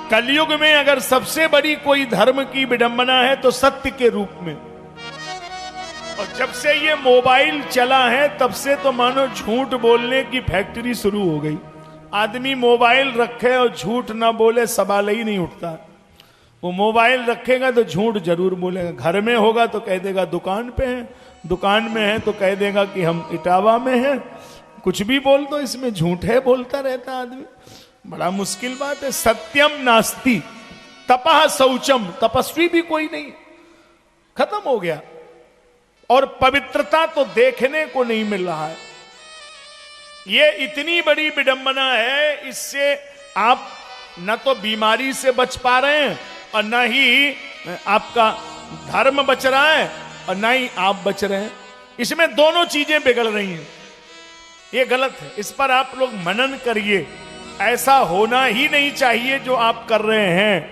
कलयुग में अगर सबसे बड़ी कोई धर्म की विडंबना है तो सत्य के रूप में। और जब से ये मोबाइल चला है तब से तो मानो झूठ बोलने की फैक्ट्री शुरू हो गई। आदमी मोबाइल रखे और झूठ ना बोले सवाल ही नहीं उठता। वो मोबाइल रखेगा तो झूठ जरूर बोलेगा। घर में होगा तो कह देगा दुकान पे है, दुकान में है तो कह देगा कि हम इटावा में हैं। कुछ भी बोल दो इसमें झूठ है बोलता रहता आदमी। बड़ा मुश्किल बात है। सत्यम नास्ति तपः शौचम, तपस्वी भी कोई नहीं, खत्म हो गया। और पवित्रता तो देखने को नहीं मिल रहा है। ये इतनी बड़ी विडंबना है, इससे आप न तो बीमारी से बच पा रहे हैं और न ही आपका धर्म बच रहा है और न ही आप बच रहे हैं। इसमें दोनों चीजें बिगड़ रही हैं। ये गलत है, इस पर आप लोग मनन करिए। ऐसा होना ही नहीं चाहिए जो आप कर रहे हैं।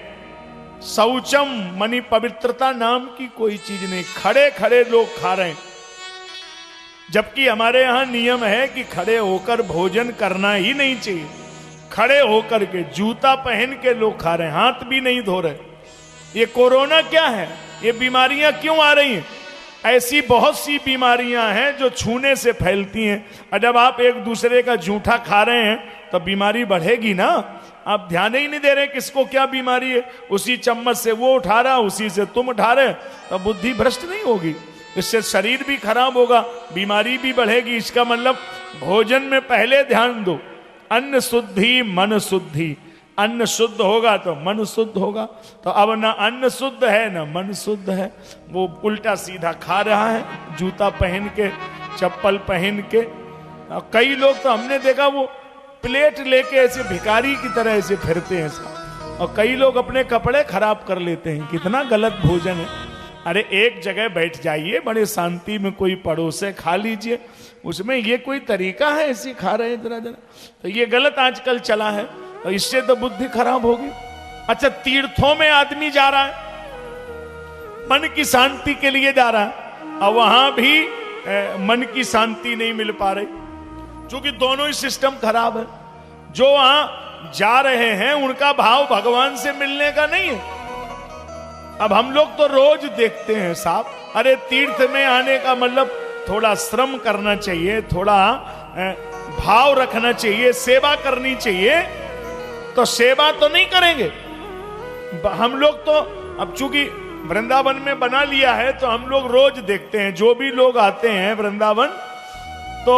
शौचम मनी पवित्रता नाम की कोई चीज नहीं। खड़े खड़े लोग खा रहे हैं, जबकि हमारे यहां नियम है कि खड़े होकर भोजन करना ही नहीं चाहिए। खड़े होकर के जूता पहन के लोग खा रहे हैं, हाथ भी नहीं धो रहे। ये कोरोना क्या है? ये बीमारियां क्यों आ रही हैं? ऐसी बहुत सी बीमारियां हैं जो छूने से फैलती हैं। और जब आप एक दूसरे का जूठा खा रहे हैं तो बीमारी बढ़ेगी ना। आप ध्यान ही नहीं दे रहे किसको क्या बीमारी है। उसी चम्मच से वो उठा रहा, उसी से तुम उठा रहे, तो बुद्धि भ्रष्ट नहीं होगी? इससे शरीर भी खराब होगा, बीमारी भी बढ़ेगी। इसका मतलब भोजन में पहले ध्यान दो। अन्न शुद्धि मन शुद्धि। अन्न शुद्ध होगा तो मन शुद्ध होगा। तो अब ना अन्न शुद्ध है ना मन शुद्ध है। वो उल्टा सीधा खा रहा है, जूता पहन के, चप्पल पहन के। कई लोग तो हमने देखा वो प्लेट लेके ऐसे भिखारी की तरह ऐसे फिरते हैं सब। और कई लोग अपने कपड़े खराब कर लेते हैं। कितना गलत भोजन है। अरे एक जगह बैठ जाइए, बड़े शांति में कोई पड़ोसे खा लीजिए। उसमें ये कोई तरीका है ऐसे खा रहे हैं जरा जरा? तो ये गलत आजकल चला है और इससे तो बुद्धि खराब होगी। अच्छा, तीर्थों में आदमी जा रहा है, मन की शांति के लिए जा रहा है, और वहां भी मन की शांति नहीं मिल पा रही, क्योंकि दोनों ही सिस्टम खराब है। जो वहां जा रहे हैं उनका भाव भगवान से मिलने का नहीं है। अब हम लोग तो रोज देखते हैं साहब। अरे तीर्थ में आने का मतलब थोड़ा श्रम करना चाहिए, थोड़ा भाव रखना चाहिए, सेवा करनी चाहिए। तो सेवा तो नहीं करेंगे हम लोग। तो अब चूंकि वृंदावन में बना लिया है तो हम लोग रोज देखते हैं। जो भी लोग आते हैं वृंदावन तो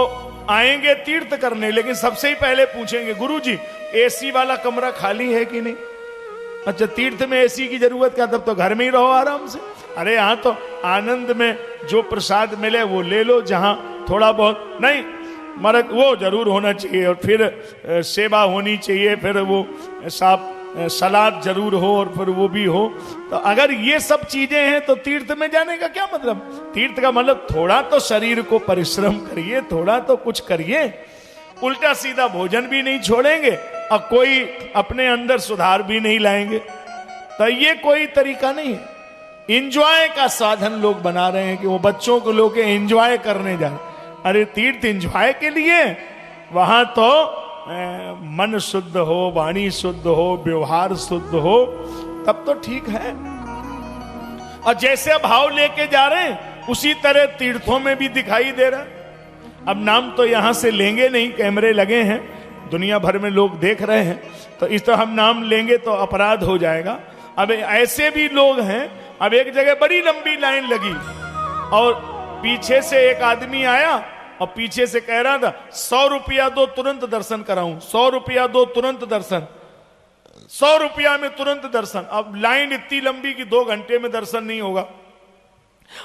आएंगे तीर्थ करने, लेकिन सबसे ही पहले पूछेंगे गुरुजी एसी वाला कमरा खाली है कि नहीं। अच्छा, तीर्थ में एसी की जरूरत क्या? तब तो घर में ही रहो आराम से। अरे यहाँ तो आनंद में जो प्रसाद मिले वो ले लो। जहां थोड़ा बहुत नहीं, मरद वो जरूर होना चाहिए, और फिर सेवा होनी चाहिए, फिर वो साफ सलाद जरूर हो, और फिर वो भी हो। तो अगर ये सब चीजें हैं तो तीर्थ में जाने का क्या मतलब? तीर्थ का मतलब थोड़ा तो शरीर को परिश्रम करिए, थोड़ा तो कुछ करिए। उल्टा सीधा भोजन भी नहीं छोड़ेंगे और कोई अपने अंदर सुधार भी नहीं लाएंगे, तो ये कोई तरीका नहीं है। इंजॉय का साधन लोग बना रहे हैं कि वो बच्चों को लोग एंजॉय करने जा रहे। अरे तीर्थ एंजॉय के लिए? वहां तो मन शुद्ध हो, वाणी शुद्ध हो, व्यवहार शुद्ध हो, तब तो ठीक है। और जैसे भाव लेके जा रहे हैं उसी तरह तीर्थों में भी दिखाई दे रहा है। अब नाम तो यहां से लेंगे नहीं, कैमरे लगे हैं, दुनिया भर में लोग देख रहे हैं, तो इस तो हम नाम लेंगे तो अपराध हो जाएगा। अब ऐसे भी लोग हैं। अब एक जगह बड़ी लंबी लाइन लगी और पीछे से एक आदमी आया और पीछे से कह रहा था 100 रुपया दो तुरंत दर्शन कराऊं, 100 रुपया दो तुरंत दर्शन, 100 रुपया में तुरंत दर्शन। अब लाइन इतनी लंबी कि 2 घंटे में दर्शन नहीं होगा।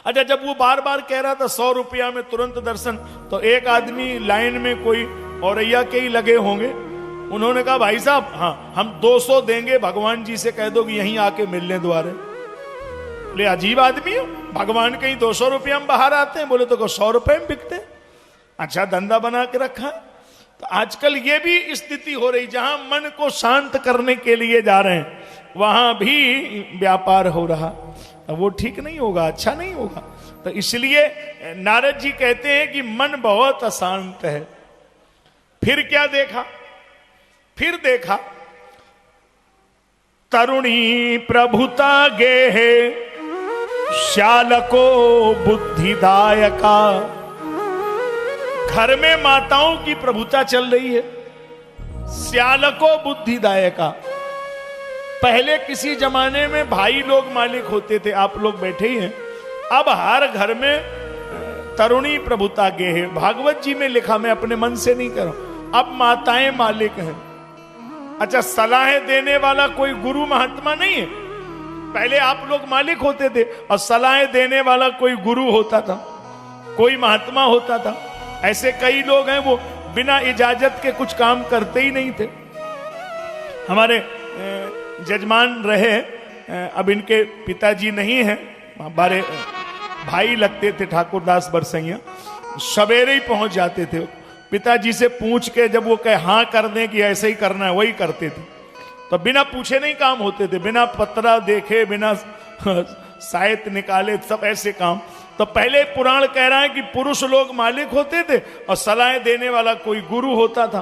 अच्छा, जब वो बार बार कह रहा था 100 रुपया में तुरंत दर्शन, तो एक आदमी लाइन में कोई औरैया के ही लगे होंगे, उन्होंने कहा भाई साहब हाँ हम 200 देंगे, भगवान जी से कह दो कि यहीं आके मिलने द्वारे। बोले अजीब आदमी हो, भगवान कहीं 200 रुपया में बाहर आते हैं? बोले तो 100 रुपए में बिकते हैं। अच्छा धंधा बना के रखा। तो आजकल ये भी स्थिति हो रही, जहां मन को शांत करने के लिए जा रहे हैं वहां भी व्यापार हो रहा। वो ठीक नहीं होगा, अच्छा नहीं होगा। तो इसलिए नारद जी कहते हैं कि मन बहुत अशांत है। फिर क्या देखा? फिर देखा तरुणी प्रभुता गेहे श्यालको बुद्धिदायका। घर में माताओं की प्रभुता चल रही है, श्यालको बुद्धिदायका। पहले किसी जमाने में भाई लोग मालिक होते थे, आप लोग बैठे ही हैं। अब हर घर में तरुणी प्रभुता गे है। भागवत जी में लिखा, मैं अपने मन से नहीं कर रहा हूं, अब माताएं मालिक हैं। अच्छा, सलाहें देने वाला कोई गुरु महात्मा नहीं है। पहले आप लोग मालिक होते थे और सलाहें देने वाला कोई गुरु होता था, कोई महात्मा होता था। ऐसे कई लोग हैं वो बिना इजाजत के कुछ काम करते ही नहीं थे। हमारे जजमान रहे, अब इनके पिताजी नहीं हैं, हमारे भाई लगते थे ठाकुरदास बरसैया। सवेरे ही पहुंच जाते थे, पिताजी से पूछ के जब वो कहे हाँ कर दें कि ऐसे ही करना है, वही करते थे। तो बिना पूछे नहीं काम होते थे, बिना पत्रा देखे, बिना साहित्य निकाले, सब ऐसे काम। तो पहले पुराण कह रहा है कि पुरुष लोग मालिक होते थे और सलाहें देने वाला कोई गुरु होता था।